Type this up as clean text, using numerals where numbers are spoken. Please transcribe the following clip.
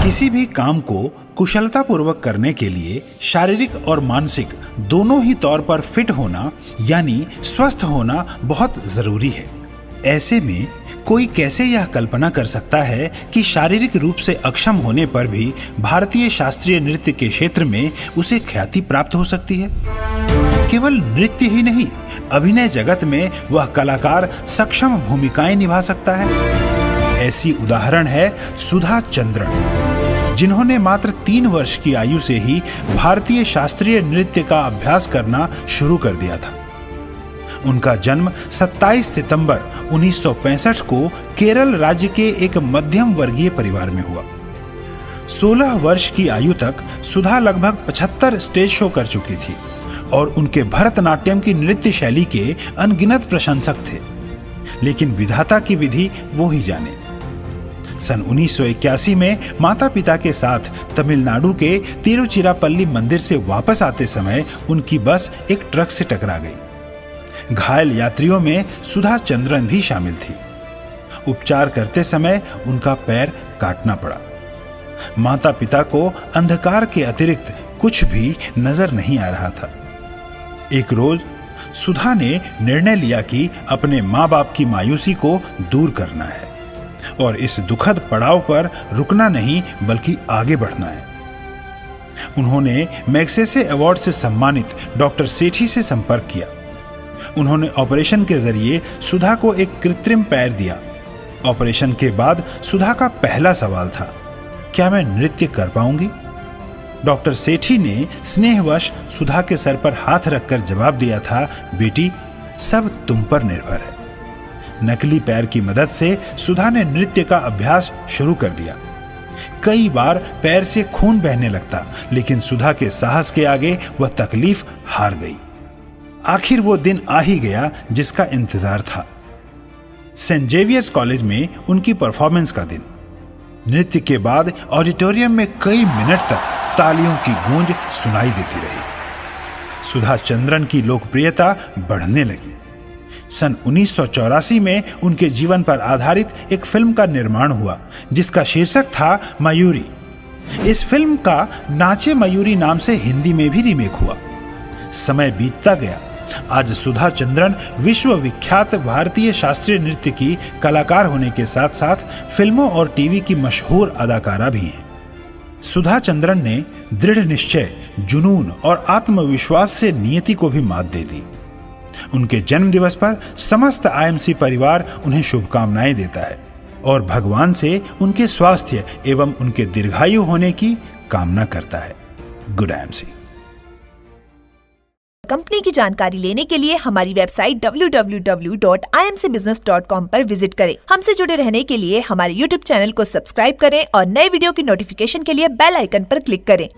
किसी भी काम को कुशलतापूर्वक करने के लिए शारीरिक और मानसिक दोनों ही तौर पर फिट होना यानी स्वस्थ होना बहुत जरूरी है। ऐसे में कोई कैसे यह कल्पना कर सकता है कि शारीरिक रूप से अक्षम होने पर भी भारतीय शास्त्रीय नृत्य के क्षेत्र में उसे ख्याति प्राप्त हो सकती है। केवल नृत्य ही नहीं, अभिनय जगत में वह कलाकार सक्षम भूमिकाएं निभा सकता है। ऐसी उदाहरण है सुधा चंद्रन, जिन्होंने मात्र 3 वर्ष की आयु से ही भारतीय शास्त्रीय नृत्य का अभ्यास करना शुरू कर दिया था। उनका जन्म 27 सितंबर 1965 को केरल राज्य के एक मध्यम वर्गीय परिवार में हुआ। 16 वर्ष की आयु तक सुधा लगभग 75 स्टेज शो कर चुकी थी और उनके भरतनाट्यम की नृत्य शैली के अनगिनत प्रशंसक थे, लेकिन विधाता की विधि वो ही जाने। सन 1981 में माता पिता के साथ तमिलनाडु के तिरुचिरापल्ली मंदिर से वापस आते समय उनकी बस एक ट्रक से टकरा गई। घायल यात्रियों में सुधा चंद्रन भी शामिल थी। उपचार करते समय उनका पैर काटना पड़ा। माता पिता को अंधकार के अतिरिक्त कुछ भी नजर नहीं आ रहा था। एक रोज सुधा ने निर्णय लिया कि अपने माँ बाप की मायूसी को दूर करना है और इस दुखद पड़ाव पर रुकना नहीं बल्कि आगे बढ़ना है। उन्होंने मैग्सेसे अवार्ड से सम्मानित डॉक्टर सेठी से संपर्क किया। उन्होंने ऑपरेशन के जरिए सुधा को एक कृत्रिम पैर दिया। ऑपरेशन के बाद सुधा का पहला सवाल था, क्या मैं नृत्य कर पाऊंगी? डॉक्टर सेठी ने स्नेहवश सुधा के सर पर हाथ रखकर जवाब दिया था, बेटी, सब तुम पर निर्भर है। नकली पैर की मदद से सुधा ने नृत्य का अभ्यास शुरू कर दिया। कई बार पैर से खून बहने लगता, लेकिन सुधा के साहस के आगे वह तकलीफ हार गई। आखिर वो दिन आ ही गया जिसका इंतजार था। सेंट जेवियर्स कॉलेज में उनकी परफॉर्मेंस का दिन। नृत्य के बाद ऑडिटोरियम में कई मिनट तक तालियों की गूंज सुनाई देती रही। सुधा चंद्रन की लोकप्रियता बढ़ने लगी। सन 1984 में उनके जीवन पर आधारित एक फिल्म का निर्माण हुआ जिसका शीर्षक था मयूरी। इस फिल्म का नाचे मयूरी नाम से हिंदी में भी रीमेक हुआ। समय बीतता गया। आज सुधा चंद्रन विश्व विख्यात भारतीय शास्त्रीय नृत्य की कलाकार होने के साथ साथ फिल्मों और टीवी की मशहूर अदाकारा भी हैं। सुधा चंद्रन ने दृढ़ निश्चय, जुनून और आत्मविश्वास से नियति को भी मात दे दी। उनके जन्म दिवस पर समस्त आईएमसी परिवार उन्हें शुभकामनाएं देता है और भगवान से उनके स्वास्थ्य एवं उनके दीर्घायु होने की कामना करता है। Good IMC. कंपनी की जानकारी लेने के लिए हमारी वेबसाइट www.imcbusiness.com पर विजिट करें। हमसे जुड़े रहने के लिए हमारे YouTube चैनल को सब्सक्राइब करें और नए वीडियो की नोटिफिकेशन के लिए बेल आइकन पर क्लिक करें।